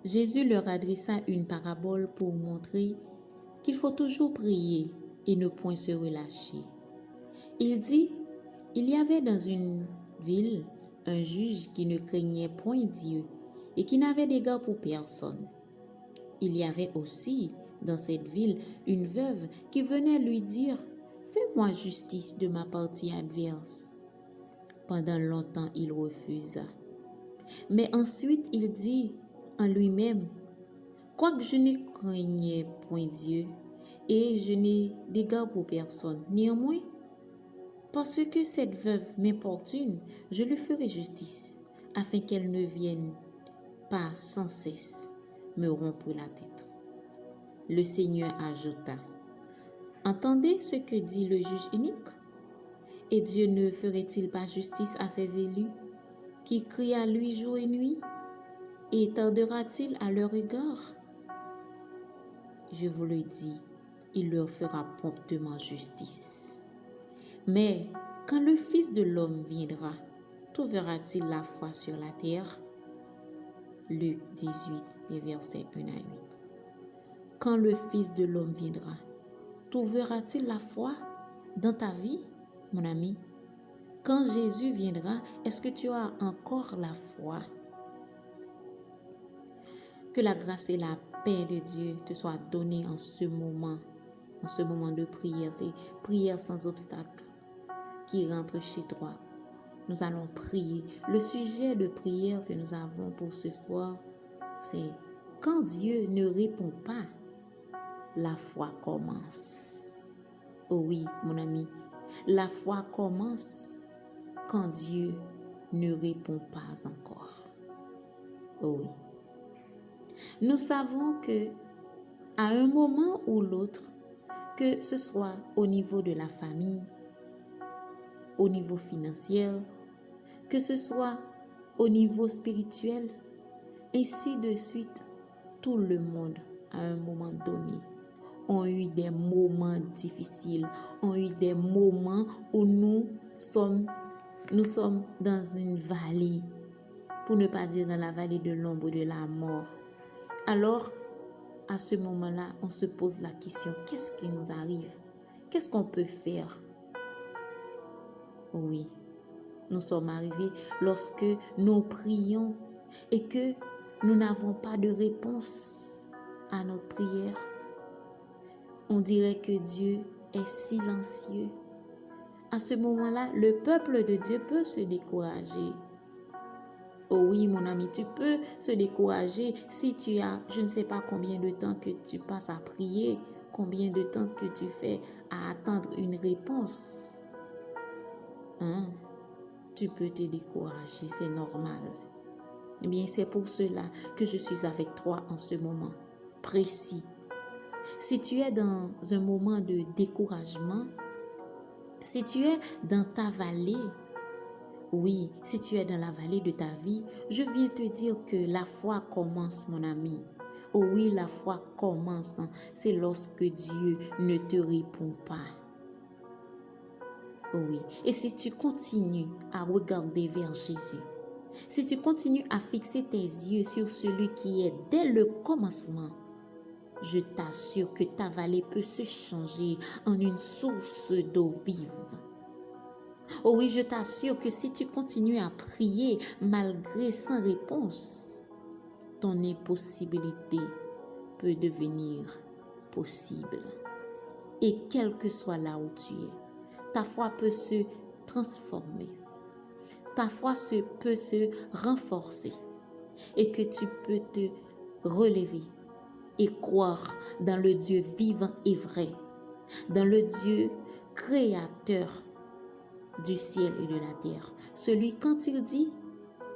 Jésus leur adressa une parabole pour montrer qu'il faut toujours prier et ne point se relâcher. Il dit, il y avait dans une ville un juge qui ne craignait point Dieu et qui n'avait d'égard pour personne. Il y avait aussi dans cette ville une veuve qui venait lui dire, fais-moi justice de ma partie adverse. Pendant longtemps, il refusa. Mais ensuite, il dit en lui-même, quoique je ne craignais point Dieu et je n'ai d'égard pour personne, néanmoins, parce que cette veuve m'importune, je lui ferai justice, afin qu'elle ne vienne pas sans cesse me rompre la tête. Le Seigneur ajouta, entendez ce que dit le juge inique? Et Dieu ne ferait-il pas justice à ses élus, qui crient à lui jour et nuit? Et tardera-t-il à leur égard? Je vous le dis, il leur fera promptement justice. Mais quand le Fils de l'homme viendra, trouvera-t-il la foi sur la terre? Luc 18, les versets 1 à 8. Quand le Fils de l'homme viendra, trouvera-t-il la foi dans ta vie, mon ami? Quand Jésus viendra, est-ce que tu as encore la foi? Que la grâce et la paix de Dieu te soient données en ce moment de prière. C'est prière sans obstacle qui rentre chez toi. Nous allons prier. Le sujet de prière que nous avons pour ce soir, c'est quand Dieu ne répond pas, la foi commence. Oh oui, mon ami, la foi commence quand Dieu ne répond pas encore. Oh oui. Nous savons que à un moment ou l'autre, que ce soit au niveau de la famille, au niveau financier, que ce soit au niveau spirituel, ainsi de suite, tout le monde, à un moment donné, ont eu des moments difficiles, ont eu des moments où nous sommes dans une vallée, pour ne pas dire dans la vallée de l'ombre de la mort. Alors, à ce moment-là, on se pose la question, qu'est-ce qui nous arrive? Qu'est-ce qu'on peut faire? Oui, nous sommes arrivés lorsque nous prions et que nous n'avons pas de réponse à notre prière. On dirait que Dieu est silencieux. À ce moment-là, le peuple de Dieu peut se décourager. Oh oui, mon ami, tu peux se décourager si tu as, je ne sais pas combien de temps que tu passes à prier, combien de temps que tu fais à attendre une réponse. Tu peux te décourager, c'est normal. Eh bien, c'est pour cela que je suis avec toi en ce moment précis. Si tu es dans un moment de découragement, si tu es dans ta vallée, oui, si tu es dans la vallée de ta vie, je viens te dire que la foi commence, mon ami. Oh oui, la foi commence. C'est lorsque Dieu ne te répond pas. Oh oui. Et si tu continues à regarder vers Jésus, si tu continues à fixer tes yeux sur celui qui est dès le commencement, je t'assure que ta vallée peut se changer en une source d'eau vive. Oh oui, je t'assure que si tu continues à prier malgré sans réponse, ton impossibilité peut devenir possible. Et quel que soit là où tu es, ta foi peut se transformer. Ta foi peut se renforcer et que tu peux te relever et croire dans le Dieu vivant et vrai, dans le Dieu créateur du ciel et de la terre. Celui, quand il dit,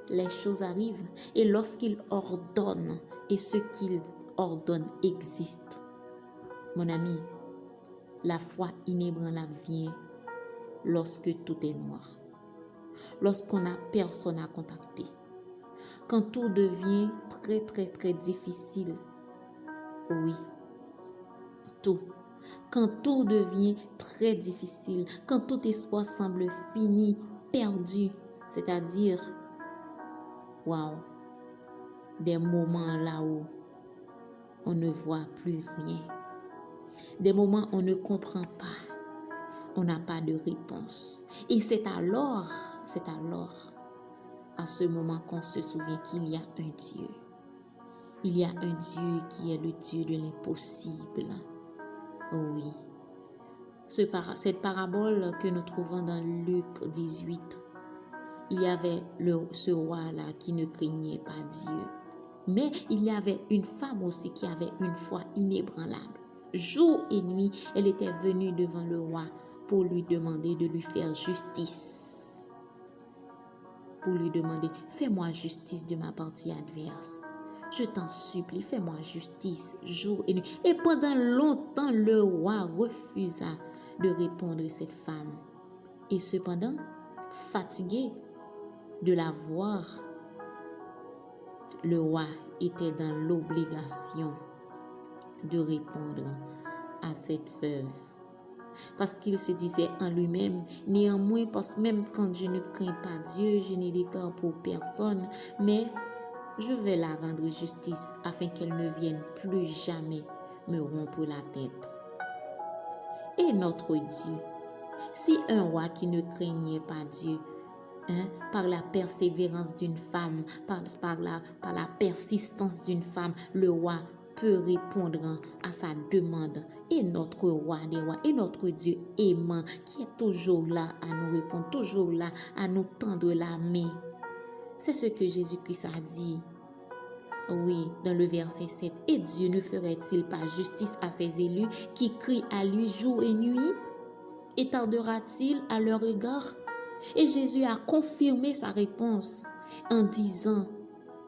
les choses arrivent, et lorsqu'il ordonne, et ce qu'il ordonne existe. Mon ami, la foi inébranlable vient lorsque tout est noir, lorsqu'on n'a personne à contacter, quand tout devient très très très difficile. Oui, tout. Quand tout devient très difficile, quand tout espoir semble fini, perdu, c'est-à-dire, waouh, des moments là où on ne voit plus rien. Des moments où on ne comprend pas. On n'a pas de réponse. Et c'est alors, à ce moment qu'on se souvient qu'il y a un Dieu. Il y a un Dieu qui est le Dieu de l'impossible. Oh oui. Cette parabole que nous trouvons dans Luc 18, il y avait ce roi-là qui ne craignait pas Dieu. Mais il y avait une femme aussi qui avait une foi inébranlable. Jour et nuit, elle était venue devant le roi pour lui demander de lui faire justice. Pour lui demander, fais-moi justice de ma partie adverse. Je t'en supplie, fais-moi justice jour et nuit. Et pendant longtemps, le roi refusa de répondre à cette femme. Et cependant, fatigué de la voir, le roi était dans l'obligation de répondre à cette veuve. Parce qu'il se disait en lui-même, néanmoins, parce que même quand je ne crains pas Dieu, je n'ai d'égard pour personne, mais je vais la rendre justice afin qu'elle ne vienne plus jamais me rompre la tête. Et notre Dieu, si un roi qui ne craignait pas Dieu, par la persévérance d'une femme, par la persistance d'une femme, le roi peut répondre à sa demande. Et notre roi des rois, et notre Dieu aimant, qui est toujours là à nous répondre, toujours là à nous tendre la main. C'est ce que Jésus-Christ a dit. Oui, dans le verset 7. Et Dieu ne ferait-il pas justice à ses élus qui crient à lui jour et nuit? Et tardera-t-il à leur égard? Et Jésus a confirmé sa réponse en disant,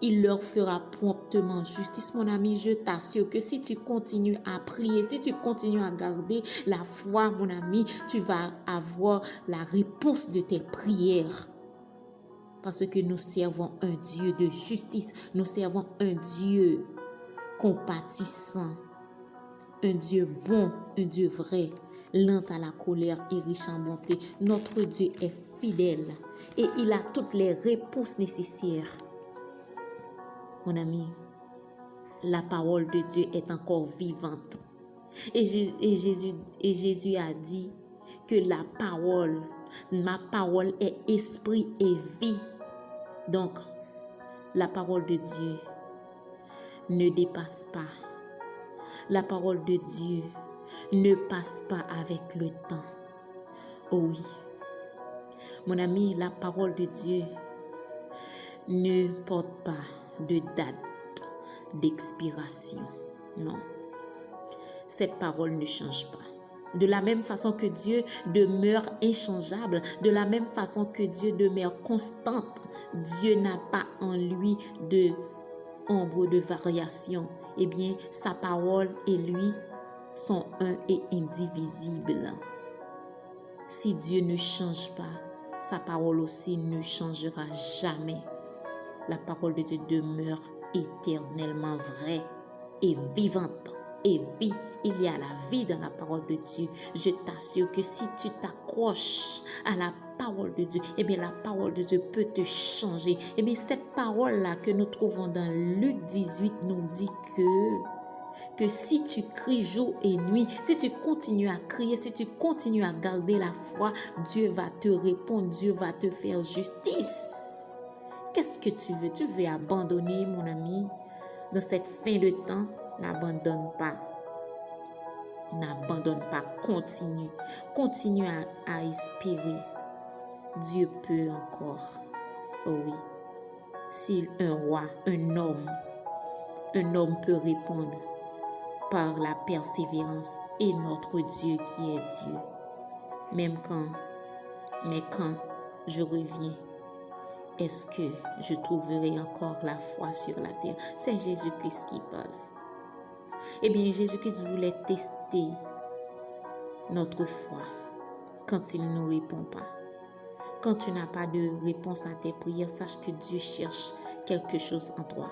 il leur fera promptement justice. Mon ami, je t'assure que si tu continues à prier, si tu continues à garder la foi, mon ami, tu vas avoir la réponse de tes prières. Parce que nous servons un Dieu de justice, nous servons un Dieu compatissant, un Dieu bon, un Dieu vrai, lent à la colère et riche en bonté. Notre Dieu est fidèle et il a toutes les réponses nécessaires. Mon ami, la parole de Dieu est encore vivante. Et Jésus a dit que ma parole est esprit et vie. Donc, la parole de Dieu ne dépasse pas. La parole de Dieu ne passe pas avec le temps. Oh oui. Mon ami, la parole de Dieu ne porte pas de date d'expiration. Non. Cette parole ne change pas. De la même façon que Dieu demeure inchangeable, de la même façon que Dieu demeure constante, Dieu n'a pas en lui de ombre de variation. Eh bien, sa parole et lui sont un et indivisibles. Si Dieu ne change pas, sa parole aussi ne changera jamais. La parole de Dieu demeure éternellement vraie et vivante. Et vie, il y a la vie dans la parole de Dieu. Je t'assure que si tu t'accroches à la parole de Dieu, eh bien la parole de Dieu peut te changer. Eh bien cette parole-là que nous trouvons dans Luc 18 nous dit que si tu cries jour et nuit, si tu continues à crier, si tu continues à garder la foi, Dieu va te répondre, Dieu va te faire justice. Qu'est-ce que tu veux? Tu veux abandonner, mon ami? Dans cette fin de temps, n'abandonne pas. N'abandonne pas. Continue. Continue à espérer. Dieu peut encore. Oh oui. Si un roi, un homme peut répondre par la persévérance et notre Dieu qui est Dieu. Mais quand je reviens, est-ce que je trouverai encore la foi sur la terre? C'est Jésus-Christ qui parle. Eh bien, Jésus-Christ voulait tester notre foi quand il ne nous répond pas. Quand tu n'as pas de réponse à tes prières, sache que Dieu cherche quelque chose en toi.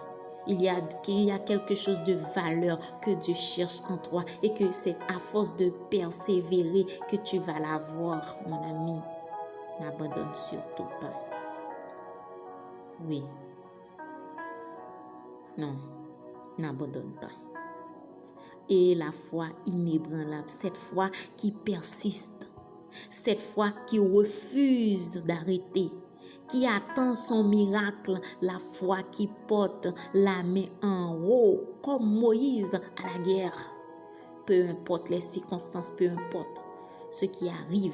Il y a quelque chose de valeur que Dieu cherche en toi et que c'est à force de persévérer que tu vas l'avoir, mon ami. N'abandonne surtout pas. Oui. Non, n'abandonne pas. Et la foi inébranlable, cette foi qui persiste, cette foi qui refuse d'arrêter, qui attend son miracle, la foi qui porte la main en haut, comme Moïse à la guerre. Peu importe les circonstances, peu importe ce qui arrive,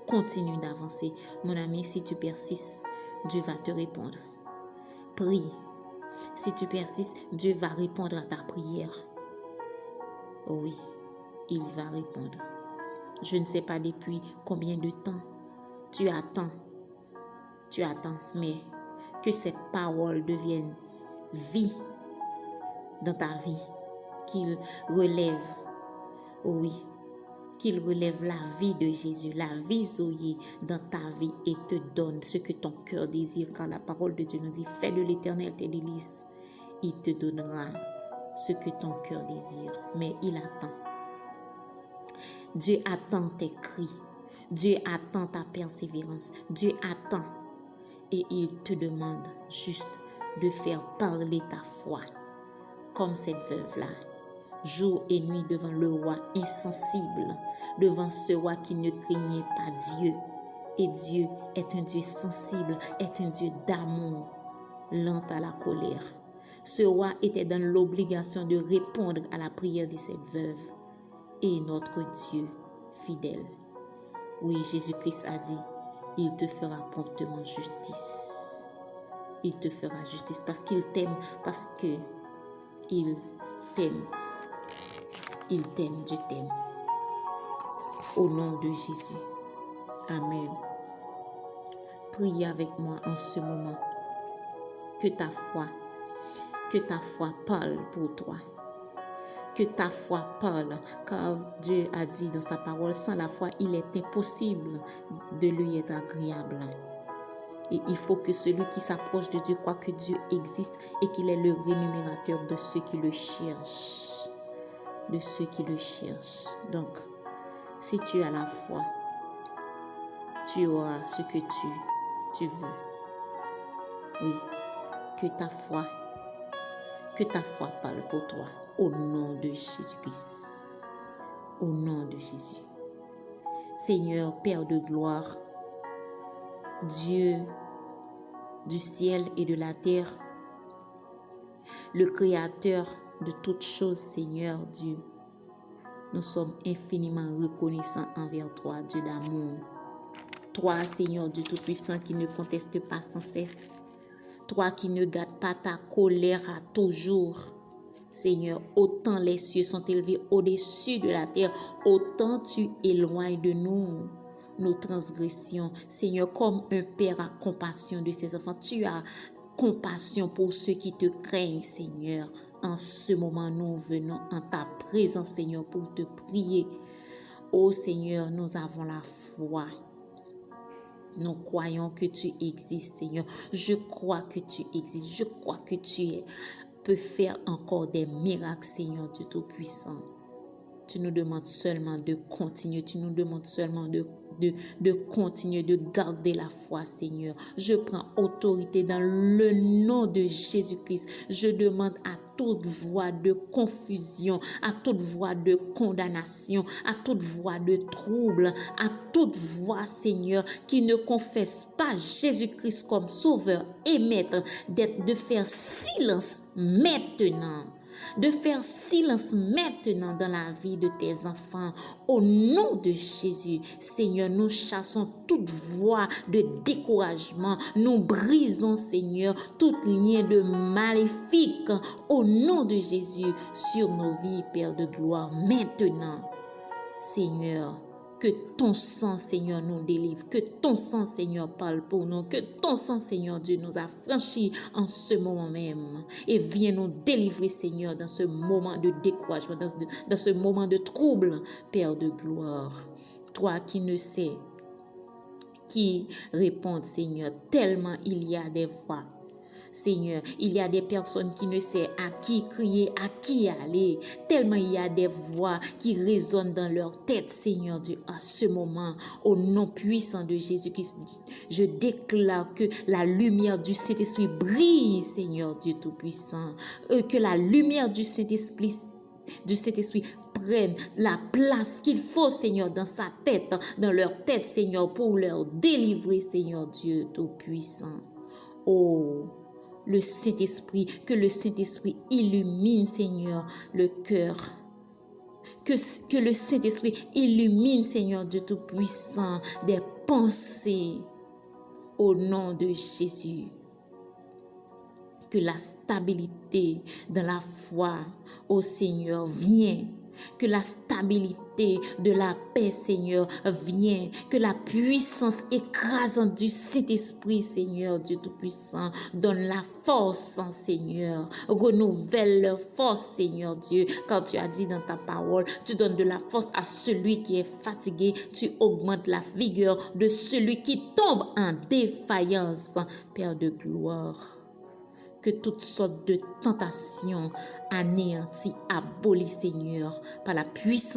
continue d'avancer. Mon ami, si tu persistes, Dieu va te répondre. Prie. Si tu persistes, Dieu va répondre à ta prière. Oui, il va répondre. Je ne sais pas depuis combien de temps tu attends, mais que cette parole devienne vie dans ta vie, qu'il relève, oui, qu'il relève la vie de Jésus, la vie Zoé dans ta vie et te donne ce que ton cœur désire. Car la parole de Dieu nous dit, fais de l'Éternel tes délices, il te donnera ce que ton cœur désire. Mais il attend. Dieu attend tes cris. Dieu attend ta persévérance. Dieu attend. Et il te demande juste de faire parler ta foi. Comme cette veuve-là. Jour et nuit devant le roi insensible. Devant ce roi qui ne craignait pas Dieu. Et Dieu est un Dieu sensible. Est un Dieu d'amour. Lent à la colère. Ce roi était dans l'obligation de répondre à la prière de cette veuve. Et notre Dieu fidèle. Oui, Jésus-Christ a dit, il te fera promptement justice. Il te fera justice parce qu'il t'aime, parce que il t'aime. Il t'aime, Dieu t'aime. Au nom de Jésus. Amen. Prie avec moi en ce moment. Que ta foi parle pour toi. Que ta foi parle, car Dieu a dit dans sa parole, sans la foi, il est impossible de lui être agréable. Et il faut que celui qui s'approche de Dieu croit que Dieu existe et qu'il est le rémunérateur de ceux qui le cherchent. De ceux qui le cherchent. Donc, si tu as la foi, tu auras ce que tu veux. Oui, que ta foi parle pour toi. Au nom de Jésus-Christ. Au nom de Jésus. Seigneur, Père de gloire, Dieu du ciel et de la terre, le Créateur de toutes choses, Seigneur Dieu, nous sommes infiniment reconnaissants envers toi, Dieu d'amour. Toi, Seigneur Dieu Tout-Puissant, qui ne conteste pas sans cesse. Toi qui ne gardes pas ta colère à toujours. Seigneur, autant les cieux sont élevés au-dessus de la terre, autant tu éloignes de nous nos transgressions. Seigneur, comme un père a compassion de ses enfants, tu as compassion pour ceux qui te craignent, Seigneur. En ce moment, nous venons en ta présence, Seigneur, pour te prier. Ô Seigneur, nous avons la foi. Nous croyons que tu existes, Seigneur. Je crois que tu existes. Je crois que tu peux faire encore des miracles, Seigneur Dieu Tout-Puissant. Tu nous demandes seulement de continuer. Tu nous demandes seulement de continuer, de garder la foi, Seigneur. Je prends autorité dans le nom de Jésus-Christ. Je demande à toute voix de confusion, à toute voix de condamnation, à toute voix de trouble, à toute voix, Seigneur, qui ne confesse pas Jésus-Christ comme sauveur et maître, de faire silence maintenant. De faire silence maintenant dans la vie de tes enfants. Au nom de Jésus, Seigneur, nous chassons toute voie de découragement. Nous brisons, Seigneur, tout lien de maléfique. Au nom de Jésus, sur nos vies, Père de gloire, maintenant, Seigneur. Que ton sang, Seigneur, nous délivre. Que ton sang, Seigneur, parle pour nous. Que ton sang, Seigneur Dieu, nous affranchit en ce moment même. Et viens nous délivrer, Seigneur, dans ce moment de découragement, dans ce moment de trouble, Père de gloire. Toi qui ne sais, qui réponds, Seigneur, tellement il y a des voix. Seigneur. Il y a des personnes qui ne savent à qui crier, à qui aller, tellement il y a des voix qui résonnent dans leur tête, Seigneur Dieu, à ce moment, au nom puissant de Jésus-Christ, je déclare que la lumière du Saint-Esprit brille, Seigneur Dieu Tout-Puissant, que la lumière du Saint-Esprit prenne la place qu'il faut, Seigneur, dans sa tête, dans leur tête, Seigneur, pour leur délivrer, Seigneur Dieu Tout-Puissant. Oh, le Saint-Esprit, que le Saint-Esprit illumine, Seigneur, le cœur. Que le Saint-Esprit illumine, Seigneur Dieu Tout-Puissant, des pensées au nom de Jésus. Que la stabilité dans la foi au Seigneur vienne. Que la stabilité de la paix, Seigneur, vienne. Que la puissance écrasante du Saint-Esprit, Seigneur Dieu Tout-Puissant, donne la force, Seigneur. Renouvelle leur force, Seigneur Dieu. Quand tu as dit dans ta parole, tu donnes de la force à celui qui est fatigué. Tu augmentes la vigueur de celui qui tombe en défaillance. Père de gloire. Que toutes sortes de tentations anéanties, abolies, Seigneur, par la puissance